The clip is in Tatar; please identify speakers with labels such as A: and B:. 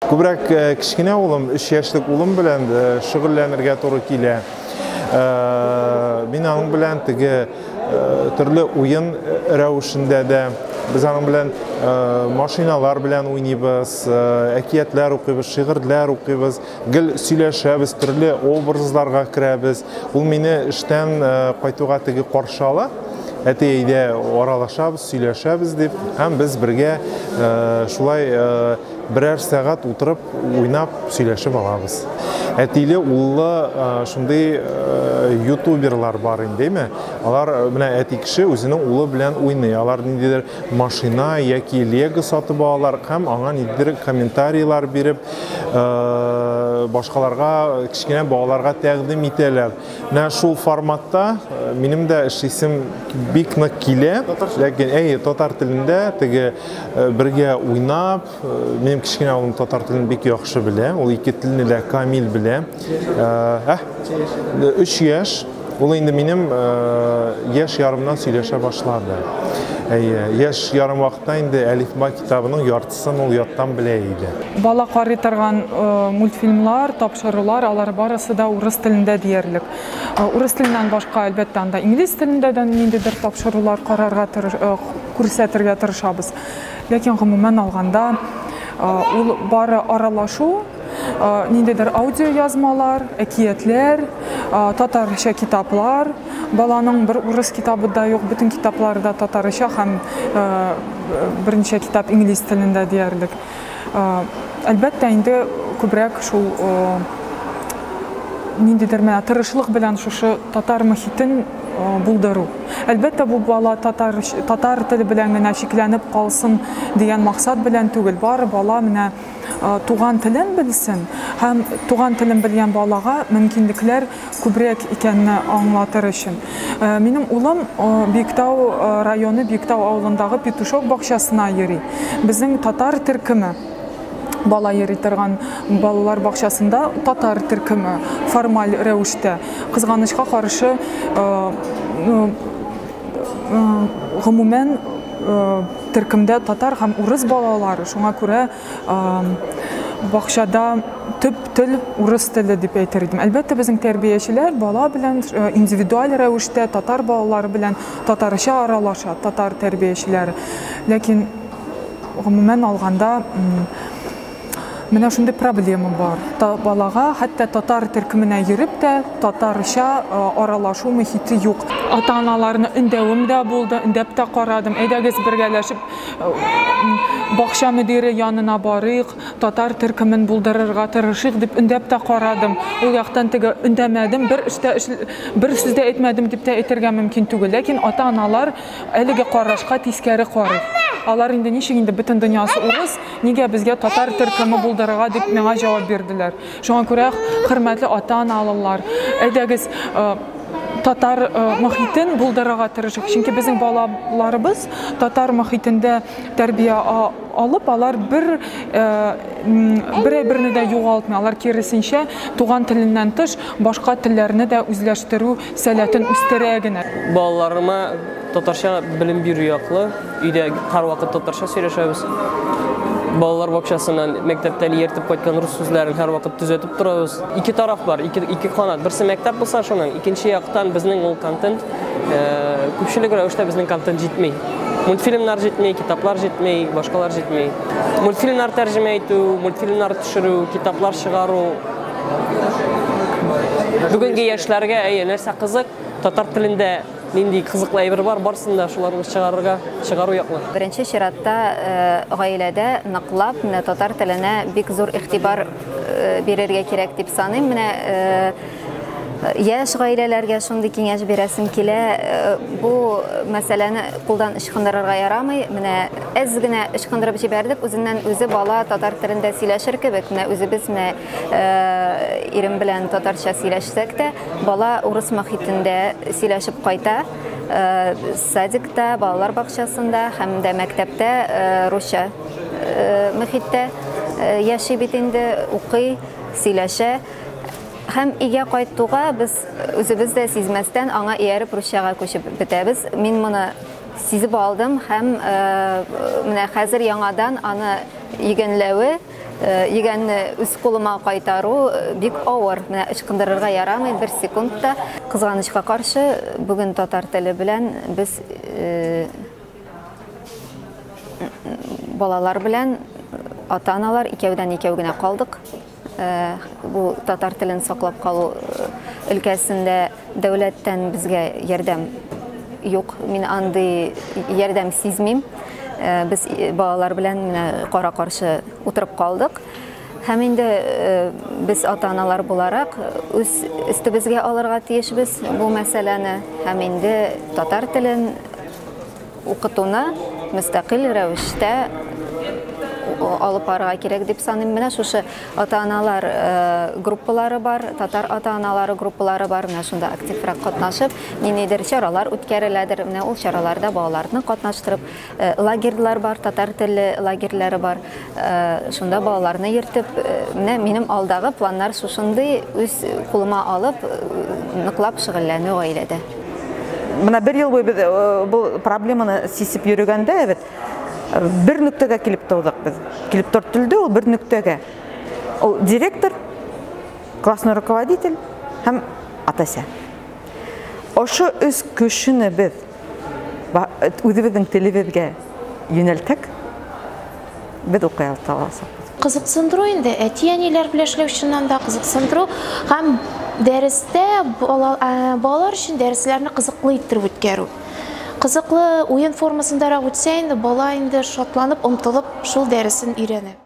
A: Күбрәк кичкенә улым, 3 яшьлек улым белән шөгыльләнергә туры килә. Мин аның белән төрле уен рәвешендә дә без аның белән машиналар белән уйныйбыз, әкиятләр укыйбыз, шигырьләр укыйбыз, гел сөйләшәбез, төрле образларга керәбез. Ул мине эштән кайтуга каршы ала. Әтәйдә аралашабыз, сөйләшәбез дип, һәм без бергә шулай берәр сәгать утырып, уйнап, сөйләшеп алабыз. Әтиле уллы шундый ютуберлар бар инде, алар менә әти кеше үзенең улы белән уйный. Алар ниндидер машина яки лего сатып алалар һәм аңа ниндидер комментарийлар биреп, башкаларга, кичкенә балаларга тәкъдим итәләр. Менә шул форматта минем дә эшлисем бик нык килә, ләкин татар телендә бергә уйнап, минем кичкенә улым татар телен бик яхшы белә, ул ике телне дә камил белә. 3 яшь, ул инде минем яшь ярымнан сөйләшә башлады. Яшь ярым вакытта инде әлифба китабының яртысын ул яттан белә иде.
B: Бала карый торган мультфильмлар, тапшырулар, алар барысы да урыс телендә диярлек. Урыс теленнән башка әлбәттә анда инглиз телендә дә ниндидер тапшырулар карарга күрсәтергә тырышабыз. Ләкин гомумән алганда ул бары аралашу, ниндидер аудио язмалар, әкиятләр, татарча китаплар, баланың бер урыс китабы да юк, бөтен китапларда татарча һәм берничә китап инглиз телендә диярлек. Әлбәттә инде күбрәк шул ниндидер менә тырышлык белән шушы татар мөхитен булдыру. Әлбәттә бу бала татар теле белән генә шикләнеп калсын дигән максат белән түгел, бары бала менә туган телен белсен һәм туган телен белгән балага мөмкинлекләр күбрәк икәнне аңлатыр өчен. Минем улым Биектау районы Биектау авылындагы Петушок бакчасына йөри. Безнең татар төркеме бала йөри торган балалар бакчасында татар төркеме формаль рәвештә, кызганычка каршы гомумән төркемдә татар һәм урыс балалары, шуңа күрә бакчада төп тел урыс теле дип әйтер идем. Әлбәттә безнең тәрбиячеләр бала белән индивидуаль рәвештә татар балалары белән татарча аралаша, татар тәрбиячеләре. Ләкин гомумән алганда менә шундый проблема бар. Балага хәтта татар төркеменә йөреп тә татарча аралашу мөхите юк. Ата-аналарны өндәвем дә булды, өндәп тә карадым. Әйдәгез бергәләшеп бакча мөдире янына барыйк, татар төркемен булдырырга тырышыйк дип өндәп тә карадым. Ул яктан өндәмәдем, бер сүз дә әйтмәдем дип тә әйтергә мөмкин түгел. Ләкин ата-аналар әлеге карашка тискәре карый. Алар инде ничек инде бөтен дөньясы урыс, нигә безгә татар төркеме булдырырга дип миңа җавап бирделәр. Шуңа күрә хөрмәтле ата-аналар, әйдәгез татар мөхитен булдырырга тырышыйк. Чөнки безнең балаларыбыз татар мөхитендә тәрбия алып, алар берне дә югалтмый. Алар киресенчә туган теленнән тыш башка телләрне дә үзләштерү сәләтен үстерә генә.
C: Балаларыма татарча белем бирү яклы, өйдә һәрвакыт татарча сөйләшәбез. Балалар бакчасыннан мәктәптән ертеп кайткан рус сүзләрен һәрвакыт төзәтеп торабыз. Ике тараф бар, ике канат. Берсе мәктәп булса шуның, икенче яктан безнең ул контент күпчелек рәвештә безнең контент җитми. Мультфильмнар җитми, китаплар җитми, башкалар җитми. Мультфильмнар тәрҗемә итү, мультфильмнар төшерү, китаплар чыгару. Бүгенге яшьләргә нәрсә кызык, татар телендә нинди кызыклы әйбер бар, барсын да шуларны чыгару яклы.
D: Беренче чиратта гаиләдә ныклап татар теленә бик зур игътибар бирергә кирәк дип саныйм. Менә яшь гаиләләргә шундый киңәш бирәсем килә. Бу мәсьәләне кулдан ычкындырырга ярамый. Менә әз генә ычкындырып җибәрдек, үзеннән үзе бала татар телендә сөйләшер кебек. Менә үзебез ирем белән татарча сөйләшсәк тә, бала урыс мөхитендә сөйләшеп кайта. Садикта, балалар бакчасында һәм дә мәктәптә русча мөхиттә яши бит инде, укый, сөйләшә. Һәм игә кайтуга без үзебез дә сизмәстән аңа ияреп русчага күчеп бетәбез. Мин моны сизеп алдым һәм менә хәзер яңадан аны игенләве Егәнне үз кулыма кайтару бик авыр. Менә ычкындырырга ярамый бер секундта. Кызганычка каршы, бүген татар теле белән без балалар белән ата-аналар икәүдән икәү генә калдык. Бу татар телен саклап калу өлкәсендә дәүләттән безгә ярдәм юк. Мин андый ярдәм сизмим. Без балалар белән кара-каршы утырып калдык. Һәм инде без ата-аналар буларак үз өстебезгә алырга тиешбез бу мәсьәләне. Һәм инде татар телен укытуны мөстәкыйль рәвештә алып барырга кирәк дип саныйм. Менә шушы ата-аналар группалары бар, татар ата-аналары группалары бар. Менә шунда активрак катнашып, ниндидер чаралар үткәреләдер. Менә ул чараларда балаларны катнаштырып, лагерьлар бар, татар теле лагерьләре бар. Шунда балаларны йөртеп, менә минем алдагы планнар шушындый үз кулыма алып, ныклап шөгыльләнү гаиләдә.
E: Менә бер ел буе бу проблеманы сисеп йөргәндә, бер нөктәгә килеп тудык без. Килеп тортылды ул бер нөктәгә. Ул директор, классный руководитель һәм атасы. Ошо үз көчүне без үзебезнең телебезгә юнәлтәк, без укый алабыз.
F: Кызыксындыру инде, әти-әниләр белән эшләүченнән дә кызыксындыру һәм дәрестә балалар өчен дәресләрне кызыклы иттереп үткәрү. Кызыклы уен формасында үтсә инде бала инде шатланып, омтылып шул дәресен өйрәнә.